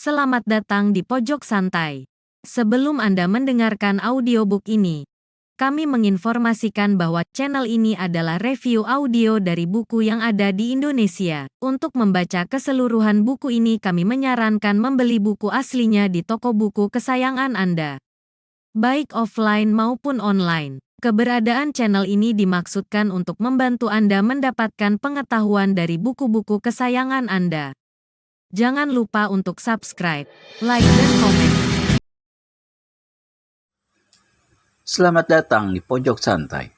Selamat datang di Pojok Santai. Sebelum Anda mendengarkan audiobook ini, kami menginformasikan bahwa channel ini adalah review audio dari buku yang ada di Indonesia. Untuk membaca keseluruhan buku ini, kami menyarankan membeli buku aslinya di toko buku kesayangan Anda, baik offline maupun online. Keberadaan channel ini dimaksudkan untuk membantu Anda mendapatkan pengetahuan dari buku-buku kesayangan Anda. Jangan lupa untuk subscribe, like, dan komen. Selamat datang di Pojok Santai,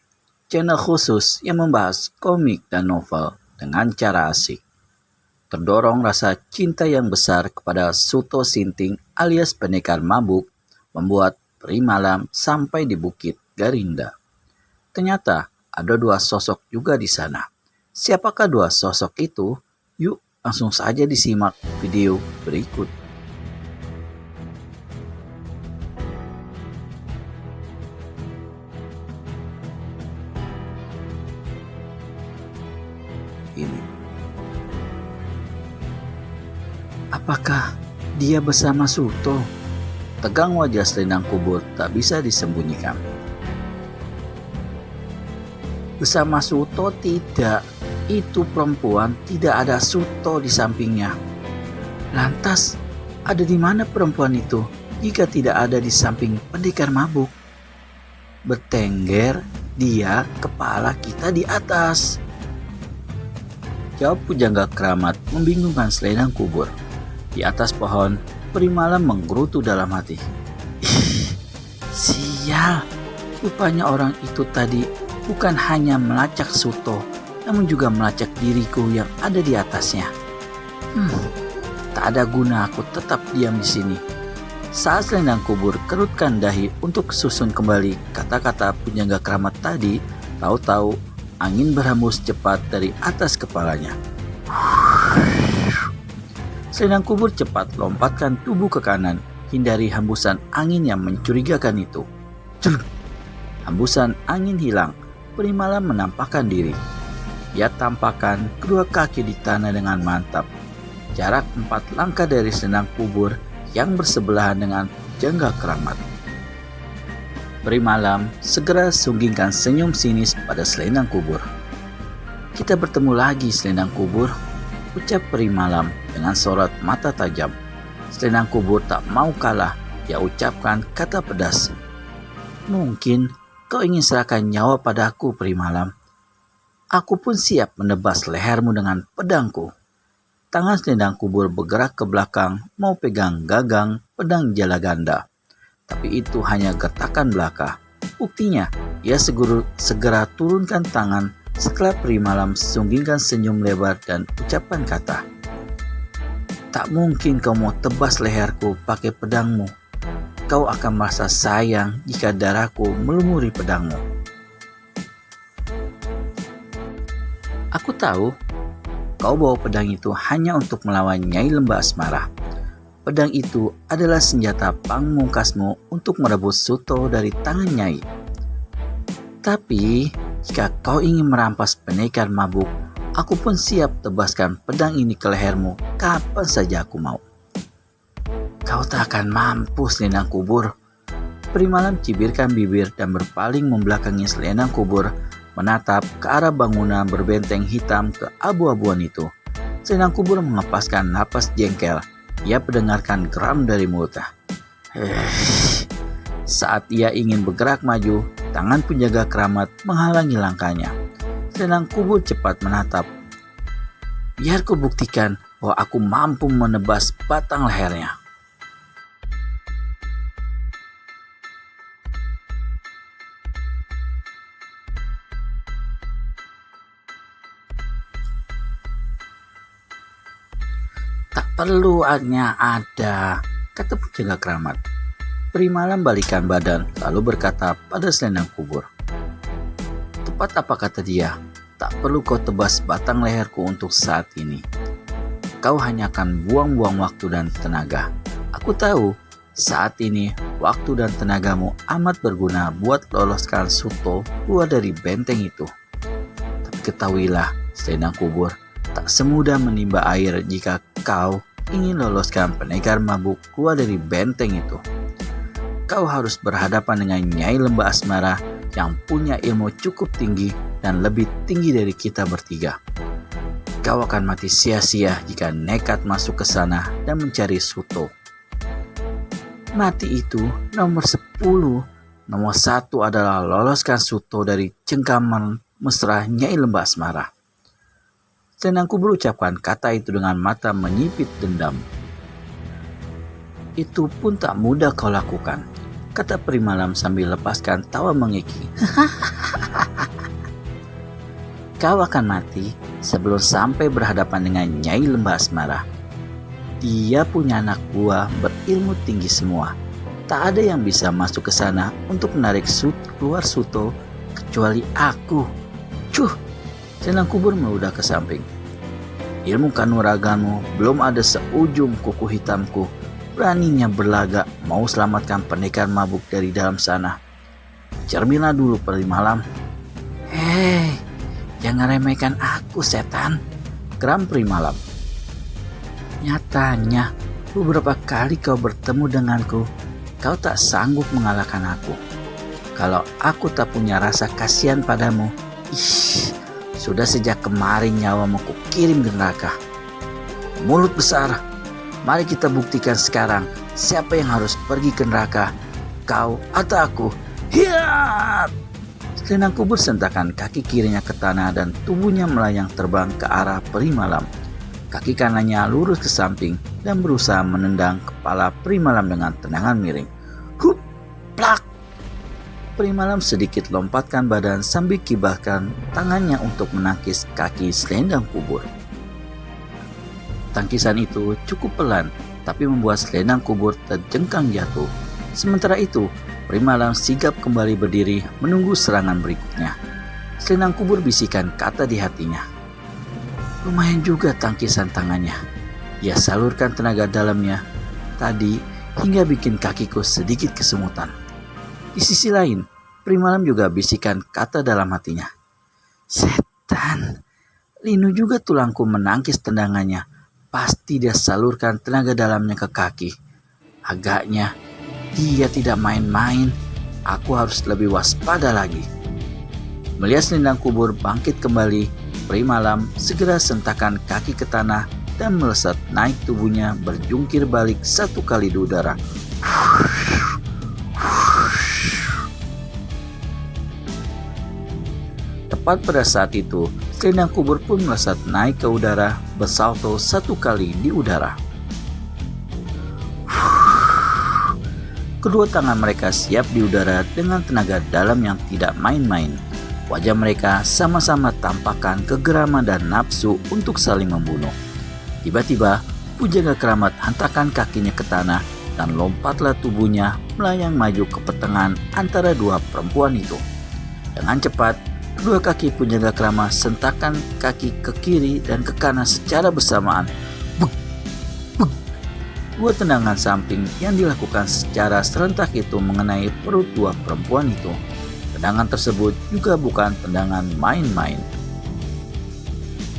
channel khusus yang membahas komik dan novel dengan cara asik. Terdorong rasa cinta yang besar kepada Suto Sinting alias pendekar mabuk, membuat Peri Malam sampai di Bukit Garinda. Ternyata ada dua sosok juga di sana. Siapakah dua sosok itu? Yuk langsung saja disimak video berikut. Ini. Apakah dia bersama Suto? Tegang wajah Selendang Kubur tak bisa disembunyikan. Bersama Suto tidak. Itu perempuan, tidak ada Suto di sampingnya. Lantas, ada di mana perempuan itu jika tidak ada di samping pendekar mabuk? Bertengger, dia kepala kita di atas. Jawab pujangga keramat membingungkan Selendang Kubur. Di atas pohon, Peri Malam menggerutu dalam hati. Ih, sial, rupanya orang itu tadi bukan hanya melacak Suto, namun juga melacak diriku yang ada di atasnya. Tak ada guna aku tetap diam di sini. Saat Selendang Kubur kerutkan dahi untuk susun kembali kata-kata pujangga keramat tadi, tahu-tahu angin berhembus cepat dari atas kepalanya. Selendang Kubur cepat lompatkan tubuh ke kanan, hindari hembusan angin yang mencurigakan itu. Hembusan angin hilang, Peri Malam menampakkan diri. Ia tampakkan kedua kaki di tanah dengan mantap. Jarak 4 langkah dari Selendang Kubur yang bersebelahan dengan pujangga keramat. Peri Malam segera sunggingkan senyum sinis pada Selendang Kubur. Kita bertemu lagi, Selendang Kubur, ucap Peri Malam dengan sorot mata tajam. Selendang Kubur tak mau kalah, dia ucapkan kata pedas. Mungkin kau ingin serahkan nyawa padaku, Peri Malam. Aku pun siap menebas lehermu dengan pedangku. Tangan Selendang Kubur bergerak ke belakang mau pegang gagang pedang Jalaganda. Tapi itu hanya gertakan belaka. Buktinya, ia segera turunkan tangan setelah Peri Malam sunggingkan senyum lebar dan ucapan kata. Tak mungkin kau mau tebas leherku pakai pedangmu. Kau akan merasa sayang jika darahku melumuri pedangmu. Aku tahu, kau bawa pedang itu hanya untuk melawan Nyai Lembah Asmara. Pedang itu adalah senjata pamungkasmu untuk merebut Suto dari tangan Nyai. Tapi, jika kau ingin merampas pendekar mabuk, aku pun siap tebaskan pedang ini ke lehermu kapan saja aku mau. Kau tak akan mampu, Selendang Kubur. Peri Malam cibirkan bibir dan berpaling membelakangi Selendang Kubur, menatap ke arah bangunan berbenteng hitam keabu-abuan itu. Selendang Kubur mengepaskan napas jengkel. Ia mendengarkan geram dari mulutnya. Saat ia ingin bergerak maju, tangan penjaga keramat menghalangi langkahnya. Selendang Kubur cepat menatap. Biar ku buktikan bahwa aku mampu menebas batang lehernya. Perlu hanya ada, kata pujangga keramat. Peri Malam balikan badan lalu berkata pada Selendang Kubur. Tepat apa kata dia? Tak perlu kau tebas batang leherku untuk saat ini. Kau hanya akan buang-buang waktu dan tenaga. Aku tahu saat ini waktu dan tenagamu amat berguna buat loloskan Suto keluar dari benteng itu. Tapi ketahuilah, Selendang Kubur, tak semudah menimba air jika kau ingin loloskan pendekar mabuk keluar dari benteng itu. Kau harus berhadapan dengan Nyai Lembah Asmara yang punya ilmu cukup tinggi dan lebih tinggi dari kita bertiga. Kau akan mati sia-sia jika nekat masuk ke sana dan mencari Suto. Mati itu nomor 10. Nomor 1 adalah loloskan Suto dari cengkaman mesra Nyai Lembah Asmara. Selendangku berucapkan kata itu dengan mata menyipit dendam. Itu pun tak mudah kau lakukan, kata Peri Malam sambil lepaskan tawa mengiki. Kau akan mati sebelum sampai berhadapan dengan Nyai Lembah Asmara. Dia punya anak buah berilmu tinggi semua. Tak ada yang bisa masuk ke sana untuk menarik keluar Suto kecuali aku. Cuh, selendang kubur meludah ke samping. Ilmu kanuraganmu belum ada seujung kuku hitamku. Beraninya berlagak mau selamatkan pendekar mabuk dari dalam sana. Cerminlah dulu Peri Malam. Hei, jangan remehkan aku setan, geram Peri Malam. Nyatanya, beberapa kali kau bertemu denganku, kau tak sanggup mengalahkan aku. Kalau aku tak punya rasa kasihan padamu, sudah sejak kemarin nyawamu kukirim ke neraka. Mulut besar, mari kita buktikan sekarang siapa yang harus pergi ke neraka, kau atau aku. Hiat! Selendang kubur sentakan kaki kirinya ke tanah dan tubuhnya melayang terbang ke arah Peri Malam. Kaki kanannya lurus ke samping dan berusaha menendang kepala Peri Malam dengan tendangan miring. Hup, plak. Peri Malam sedikit lompatkan badan sambil kibahkan tangannya untuk menangkis kaki selendang kubur. Tangkisan itu cukup pelan, tapi membuat selendang kubur terjengkang jatuh. Sementara itu, Peri Malam sigap kembali berdiri menunggu serangan berikutnya. Selendang kubur bisikan kata di hatinya. Lumayan juga tangkisan tangannya. Ia salurkan tenaga dalamnya tadi hingga bikin kakiku sedikit kesemutan. Di sisi lain, Peri Malam juga bisikan kata dalam hatinya. Setan, linu juga tulangku menangkis tendangannya. Pasti dia salurkan tenaga dalamnya ke kaki. Agaknya dia tidak main-main. Aku harus lebih waspada lagi. Melihat selendang kubur bangkit kembali, Peri Malam segera sentakan kaki ke tanah dan melesat naik tubuhnya berjungkir balik satu kali di udara. Tepat pada saat itu, selendang kubur pun melesat naik ke udara bersalto satu kali di udara. Kedua tangan mereka siap di udara dengan tenaga dalam yang tidak main-main. Wajah mereka sama-sama tampakkan kegeraman dan nafsu untuk saling membunuh. Tiba-tiba, Pujaga Keramat hantarkan kakinya ke tanah dan lompatlah tubuhnya melayang maju ke pertengahan antara dua perempuan itu. Dengan cepat, kedua kaki Pujaga Keramat sentakkan kaki ke kiri dan ke kanan secara bersamaan. Buk, buk. Dua tendangan samping yang dilakukan secara serentak itu mengenai perut dua perempuan itu. Tendangan tersebut juga bukan tendangan main-main.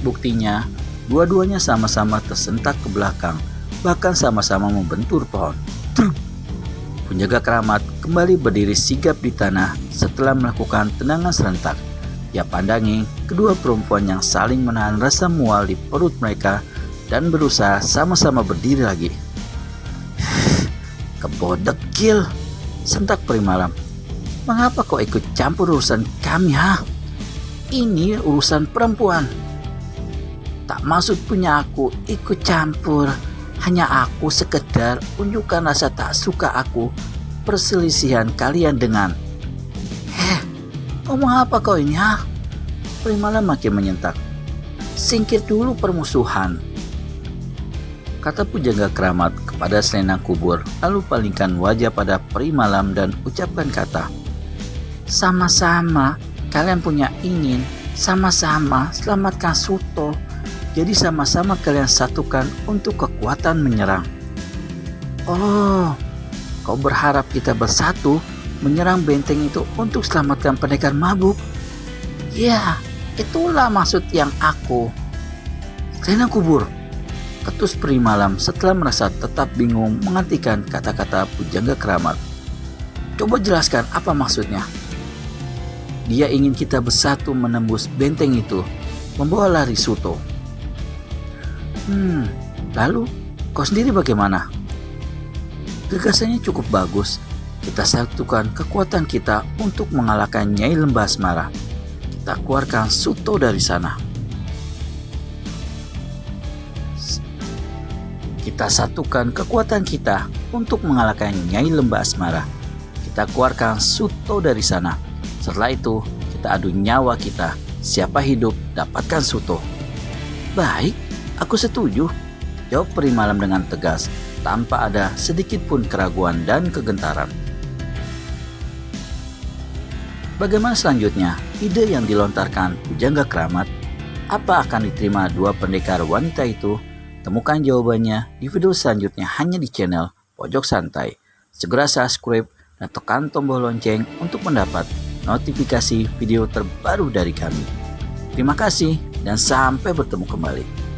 Buktinya, dua-duanya sama-sama tersentak ke belakang, bahkan sama-sama membentur pohon. Penjaga Keramat kembali berdiri sigap di tanah setelah melakukan tendangan serentak. Ia pandangi kedua perempuan yang saling menahan rasa mual di perut mereka dan berusaha sama-sama berdiri lagi. Kebodekil, sentak Peri Malam. Mengapa kau ikut campur urusan kami, ha? Ini urusan perempuan. Tak maksud punya aku ikut campur. Hanya aku sekedar unjukkan rasa tak suka aku perselisihan kalian dengan. Ngomong apa kau ini, ha? Peri Malam makin menyentak. Singkir dulu permusuhan, kata Pujaga Keramat kepada selendang kubur, lalu palingkan wajah pada Peri Malam dan ucapkan kata. Sama-sama kalian punya ingin, sama-sama selamatkan Suto. Jadi sama-sama kalian satukan untuk kekuatan menyerang. Oh, kau berharap kita bersatu menyerang benteng itu untuk selamatkan pendekar mabuk? Ya, itulah maksud yang aku. Selendang kubur, ketus peri malam setelah merasa tetap bingung mengartikan kata-kata pujangga keramat. Coba jelaskan apa maksudnya. Dia ingin kita bersatu menembus benteng itu, membawa lari Suto. Lalu kau sendiri bagaimana? Gagasannya cukup bagus. Kita satukan kekuatan kita untuk mengalahkan Nyai Lembah Asmara. Kita keluarkan Suto dari sana. Kita satukan kekuatan kita untuk mengalahkan Nyai Lembah Asmara. Kita keluarkan Suto dari sana. Setelah itu, kita adu nyawa kita. Siapa hidup, dapatkan Suto. Baik, aku setuju, jawab peri malam dengan tegas, tanpa ada sedikit pun keraguan dan kegentaran. Bagaimana selanjutnya ide yang dilontarkan pujangga keramat? Apa akan diterima dua pendekar wanita itu? Temukan jawabannya di video selanjutnya hanya di channel Pojok Santai. Segera subscribe dan tekan tombol lonceng untuk mendapat notifikasi video terbaru dari kami. Terima kasih dan sampai bertemu kembali.